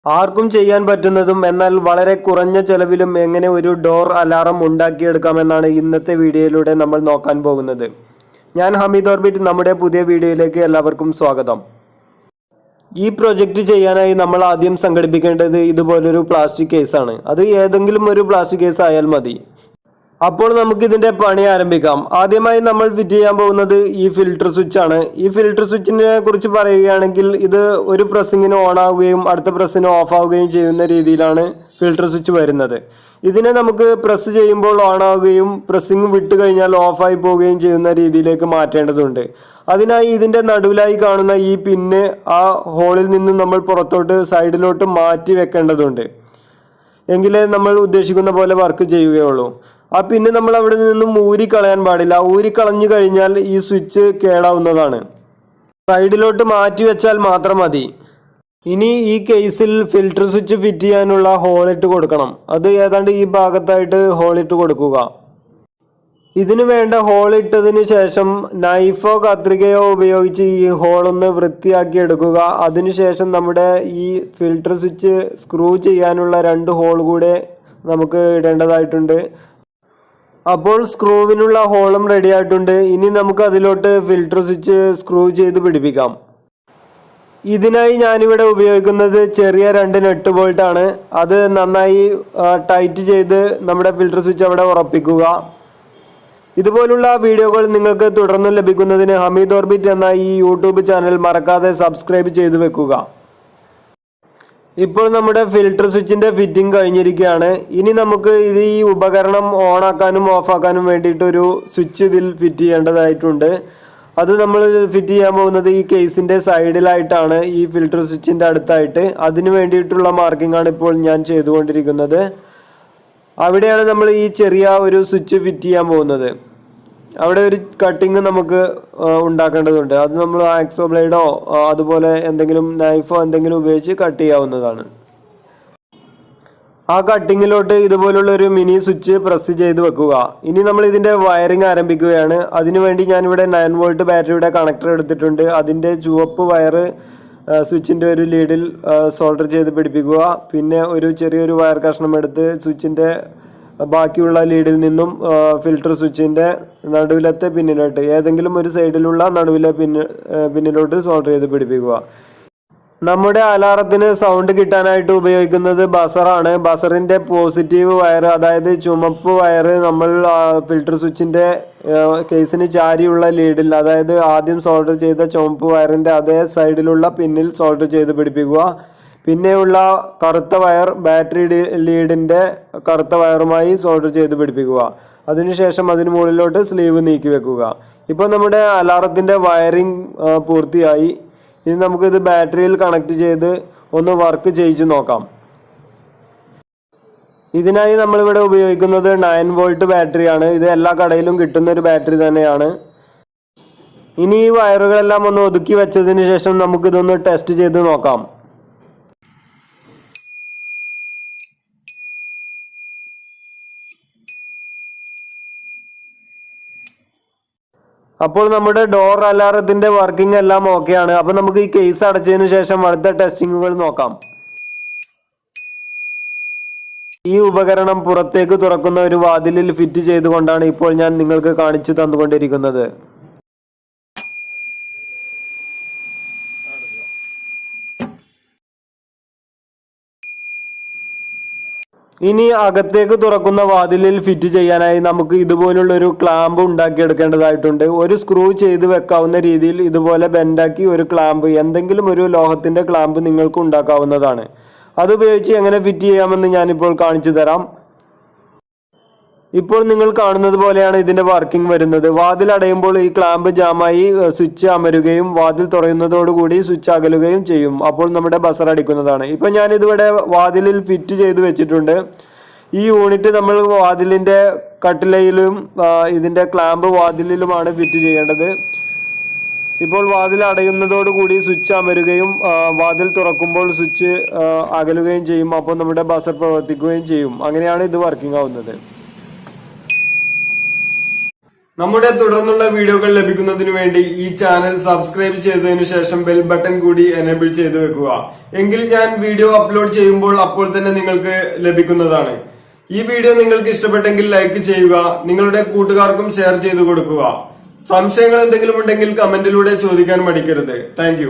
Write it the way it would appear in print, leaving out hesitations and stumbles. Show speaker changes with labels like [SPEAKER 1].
[SPEAKER 1] ആർക്കും ചെയ്യാൻ പറ്റുന്നതും എന്നാൽ വളരെ കുറഞ്ഞ ചെലവിലും എങ്ങനെ ഒരു ഡോർ അലാറം ഉണ്ടാക്കിയെടുക്കാമെന്നാണ് ഇന്നത്തെ വീഡിയോയിലൂടെ നമ്മൾ നോക്കാൻ പോകുന്നത്. ഞാൻ ഹമീദ് ഓർബിറ്റ്. നമ്മുടെ പുതിയ വീഡിയോയിലേക്ക് എല്ലാവർക്കും സ്വാഗതം. ഈ പ്രൊജക്റ്റ് ചെയ്യാനായി നമ്മൾ ആദ്യം സംഘടിപ്പിക്കേണ്ടത് ഇതുപോലൊരു പ്ലാസ്റ്റിക് കേസാണ്. അത് ഏതെങ്കിലും ഒരു പ്ലാസ്റ്റിക് കേസ് ആയാൽ മതി. അപ്പോൾ നമുക്ക് ഇതിന്റെ പണി ആരംഭിക്കാം. ആദ്യമായി നമ്മൾ ഫിറ്റ് ചെയ്യാൻ പോകുന്നത് ഈ ഫിൽട്ടർ സ്വിച്ച് ആണ്. ഈ ഫിൽട്ടർ സ്വിച്ചിനെ കുറിച്ച് പറയുകയാണെങ്കിൽ ഇത് ഒരു പ്രസ്സിങ്ങിന് ഓൺ ആവുകയും അടുത്ത പ്രസ്സിന് ഓഫ് ആവുകയും ചെയ്യുന്ന രീതിയിലാണ് ഫിൽട്ടർ സ്വിച്ച് വരുന്നത്. ഇതിനെ നമുക്ക് പ്രസ് ചെയ്യുമ്പോൾ ഓൺ ആവുകയും പ്രസ്സിങ് വിട്ട് കഴിഞ്ഞാൽ ഓഫായി പോവുകയും ചെയ്യുന്ന രീതിയിലേക്ക് മാറ്റേണ്ടതുണ്ട്. അതിനായി ഇതിന്റെ നടുവിലായി കാണുന്ന ഈ പിന്ന് ആ ഹോളിൽ നിന്നും നമ്മൾ പുറത്തോട്ട് സൈഡിലോട്ട് മാറ്റി വെക്കേണ്ടതുണ്ട്. എങ്കിലേ നമ്മൾ ഉദ്ദേശിക്കുന്ന പോലെ വർക്ക് ചെയ്യുകയുള്ളൂ. ആ പിന്നെ നമ്മൾ അവിടെ നിന്നും ഊരിക്കളയാൻ പാടില്ല. ഊരിക്കളഞ്ഞു കഴിഞ്ഞാൽ ഈ സ്വിച്ച് കേടാവുന്നതാണ്. സൈഡിലോട്ട് മാറ്റി വെച്ചാൽ മാത്രം മതി. ഇനി ഈ കേസിൽ ഫിൽട്ടർ സ്വിച്ച് ഫിറ്റ് ചെയ്യാനുള്ള ഹോളിട്ട് കൊടുക്കണം. അത് ഏതാണ്ട് ഈ ഭാഗത്തായിട്ട് ഹോളിട്ട് കൊടുക്കുക. ഇതിനു വേണ്ട ഹോളിട്ടതിന് ശേഷം നൈഫോ കത്രികയോ ഉപയോഗിച്ച് ഈ ഹോളൊന്ന് വൃത്തിയാക്കി എടുക്കുക. അതിനുശേഷം നമ്മുടെ ഈ ഫിൽട്ടർ സ്വിച്ച് സ്ക്രൂ ചെയ്യാനുള്ള 2 ഹോൾ കൂടെ നമുക്ക് ഇടേണ്ടതായിട്ടുണ്ട്. അപ്പോൾ സ്ക്രൂവിനുള്ള ഹോളും റെഡി ആയിട്ടുണ്ട്. ഇനി നമുക്ക് അതിലോട്ട് ഫിൽട്ടർ സ്വിച്ച് സ്ക്രൂ ചെയ്ത് പിടിപ്പിക്കാം. ഇതിനായി ഞാനിവിടെ ഉപയോഗിക്കുന്നത് ചെറിയ 2 നെട്ട് ബോൾട്ട് ആണ്. അത് നന്നായി ടൈറ്റ് ചെയ്ത് നമ്മുടെ ഫിൽട്ടർ സ്വിച്ച് അവിടെ ഉറപ്പിക്കുക. ഇതുപോലുള്ള വീഡിയോകൾ നിങ്ങൾക്ക് തുടർന്നും ലഭിക്കുന്നതിന് ഹമീദ് ഓർബിറ്റ് എന്ന ഈ യൂട്യൂബ് ചാനൽ മറക്കാതെ സബ്സ്ക്രൈബ് ചെയ്തു വെക്കുക. ഇപ്പോൾ നമ്മുടെ ഫിൽട്ടർ സ്വിച്ചിന്റെ ഫിറ്റിംഗ് കഴിഞ്ഞിരിക്കുകയാണ്. ഇനി നമുക്ക് ഈ ഉപകരണം ഓൺ ആക്കാനും ഓഫ് ആക്കാനും വേണ്ടിയിട്ടൊരു സ്വിച്ച് ഇതിൽ ഫിറ്റ് ചെയ്യേണ്ടതായിട്ടുണ്ട്. അത് നമ്മൾ ഫിറ്റ് ചെയ്യാൻ പോകുന്നത് ഈ കേസിന്റെ സൈഡിലായിട്ടാണ്, ഈ ഫിൽട്ടർ സ്വിച്ചിന്റെ അടുത്തായിട്ട്. അതിന് വേണ്ടിയിട്ടുള്ള മാർക്കിംഗ് ആണ് ഇപ്പോൾ ഞാൻ ചെയ്തുകൊണ്ടിരിക്കുന്നത്. അവിടെയാണ് നമ്മൾ ഈ ചെറിയ ഒരു സ്വിച്ച് ഫിറ്റ് ചെയ്യാൻ പോകുന്നത്. അവിടെ ഒരു കട്ടിങ് നമുക്ക് ഉണ്ടാക്കേണ്ടതുണ്ട്. അത് നമ്മൾ ആക്സോ ബ്ലേഡോ അതുപോലെ എന്തെങ്കിലും നൈഫോ എന്തെങ്കിലും ഉപയോഗിച്ച് കട്ട് ചെയ്യാവുന്നതാണ്. ആ കട്ടിങ്ങിലോട്ട് ഇതുപോലുള്ള ഒരു മിനി സ്വിച്ച് പ്രസ് ചെയ്ത് വെക്കുക. ഇനി നമ്മൾ ഇതിന്റെ വയറിംഗ് ആരംഭിക്കുകയാണ്. അതിനുവേണ്ടി ഞാനിവിടെ 9 വോൾട്ട് ബാറ്ററിയുടെ കണക്ടർ എടുത്തിട്ടുണ്ട്. അതിന്റെ ചുവപ്പ് വയർ സ്വിച്ചിന്റെ ഒരു ലീഡിൽ സോൾഡർ ചെയ്ത് പിടിപ്പിക്കുക. പിന്നെ ഒരു ചെറിയൊരു വയർ കഷ്ണം എടുത്ത് സ്വിച്ചിന്റെ ബാക്കിയുള്ള ലീഡിൽ നിന്നും ഫിൽട്ടർ സ്വിച്ചിന്റെ നടുവിലത്തെ പിന്നിലോട്ട്, ഏതെങ്കിലും ഒരു സൈഡിലുള്ള നടുവിലെ പിന്നിലോട്ട് സോൾഡർ ചെയ്ത് പിടിപ്പിക്കുക. നമ്മുടെ അലാറത്തിന് സൗണ്ട് കിട്ടാനായിട്ട് ഉപയോഗിക്കുന്നത് ബസറാണ്. ബസറിന്റെ പോസിറ്റീവ് വയർ, അതായത് ചുമപ്പ് വയർ, നമ്മൾ ഫിൽട്ടർ സ്വിച്ചിന്റെ കേസിന് ചാരിയുള്ള ലീഡിൽ, അതായത് ആദ്യം സോൾഡർ ചെയ്ത ചുമപ്പ് വയറിന്റെ അതേ സൈഡിലുള്ള പിന്നിൽ സോൾഡർ ചെയ്ത് പിടിപ്പിക്കുക. പിന്നെയുള്ള കറുത്ത വയർ ബാറ്ററി ലീഡിന്റെ കറുത്ത വയറുമായി സോൾഡർ ചെയ്ത് പിടിപ്പിക്കുക. അതിനുശേഷം അതിന് മുകളിലോട്ട് സ്ലീവ് നീക്കി വെക്കുക. ഇപ്പോൾ നമ്മുടെ അലാറത്തിന്റെ വയറിംഗ് പൂർത്തിയായി. ഇനി നമുക്കിത് ബാറ്ററിയിൽ കണക്ട് ചെയ്ത് ഒന്ന് വർക്ക് ചെയ്യിച്ച് നോക്കാം. ഇതിനായി നമ്മളിവിടെ ഉപയോഗിക്കുന്നത് 9 വോൾട്ട് ബാറ്ററിയാണ്. ഇത് എല്ലാ കടയിലും കിട്ടുന്ന ഒരു ബാറ്ററി തന്നെയാണ്. ഇനി ഈ വയറുകളെല്ലാം ഒന്ന് ഒതുക്കി വെച്ചതിന് ശേഷം നമുക്കിതൊന്ന് ടെസ്റ്റ് ചെയ്ത് നോക്കാം. അപ്പോൾ നമ്മുടെ ഡോർ അലാറത്തിന്റെ വർക്കിംഗ് എല്ലാം ഓക്കെയാണ്. അപ്പോൾ നമുക്ക് ഈ കേസ് അടച്ചതിന് ശേഷം അടുത്ത ടെസ്റ്റിങ്ങുകൾ നോക്കാം. ഈ ഉപകരണം പുറത്തേക്ക് തുറക്കുന്ന ഒരു വാതിലിൽ ഫിറ്റ് ചെയ്തുകൊണ്ടാണ് ഇപ്പോൾ ഞാൻ നിങ്ങൾക്ക് കാണിച്ചു തന്നുകൊണ്ടിരിക്കുന്നത്. ഇനി അകത്തേക്ക് തുറക്കുന്ന വാതിലിൽ ഫിറ്റ് ചെയ്യാനായി നമുക്ക് ഇതുപോലുള്ള ഒരു ക്ലാമ്പ് ഉണ്ടാക്കിയെടുക്കേണ്ടതായിട്ടുണ്ട്. ഒരു സ്ക്രൂ ചെയ്ത് വെക്കാവുന്ന രീതിയിൽ ഇതുപോലെ ബെൻഡാക്കി ഒരു ക്ലാമ്പ്, എന്തെങ്കിലും ഒരു ലോഹത്തിന്റെ ക്ലാമ്പ് നിങ്ങൾക്ക് ഉണ്ടാക്കാവുന്നതാണ്. അതുപയോഗിച്ച് എങ്ങനെ ഫിറ്റ് ചെയ്യാമെന്ന് ഞാനിപ്പോൾ കാണിച്ചു തരാം. ഇപ്പോൾ നിങ്ങൾ കാണുന്നത് പോലെയാണ് ഇതിന്റെ വർക്കിംഗ് വരുന്നത്. വാതിൽ അടയുമ്പോൾ ഈ ക്ലാമ്പ് ജാമായി സ്വിച്ച് അമരുകയും വാതിൽ തുറയുന്നതോടുകൂടി സ്വിച്ച് അകലുകയും ചെയ്യും. അപ്പോൾ നമ്മുടെ ബസർ അടിക്കുന്നതാണ്. ഇപ്പോൾ ഞാനിതിവിടെ വാതിലിൽ ഫിറ്റ് ചെയ്ത് വെച്ചിട്ടുണ്ട്. ഈ യൂണിറ്റ് നമ്മൾ വാതിലിന്റെ കട്ടിലയിലും ഇതിന്റെ ക്ലാമ്പ് വാതിലിലുമാണ് ഫിറ്റ് ചെയ്യേണ്ടത്. ഇപ്പോൾ വാതിൽ അടയുന്നതോടുകൂടി സ്വിച്ച് അമരുകയും വാതിൽ തുറക്കുമ്പോൾ സ്വിച്ച് അകലുകയും ചെയ്യും. അപ്പോൾ നമ്മുടെ ബസർ പ്രവർത്തിക്കുകയും ചെയ്യും. അങ്ങനെയാണ് ഇത് വർക്കിംഗ് ആവുന്നത്. നമ്മുടെ തുടർന്നുള്ള വീഡിയോകൾ ലഭിക്കുന്നതിന് വേണ്ടി ഈ ചാനൽ സബ്സ്ക്രൈബ് ചെയ്തതിനു ശേഷം ബെൽ ബട്ടൺ കൂടി എനേബിൾ ചെയ്തു വെക്കുക. എങ്കിൽ ഞാൻ വീഡിയോ അപ്ലോഡ് ചെയ്യുമ്പോൾ അപ്പോൾ തന്നെ നിങ്ങൾക്ക് ലഭിക്കുന്നതാണ്. ഈ വീഡിയോ നിങ്ങൾക്ക് ഇഷ്ടപ്പെട്ടെങ്കിൽ ലൈക്ക് ചെയ്യുക, നിങ്ങളുടെ കൂട്ടുകാർക്കും ഷെയർ ചെയ്തു കൊടുക്കുക. സംശയങ്ങൾ എന്തെങ്കിലും ഉണ്ടെങ്കിൽ കമന്റിലൂടെ ചോദിക്കാൻ മടിക്കരുത്. താങ്ക്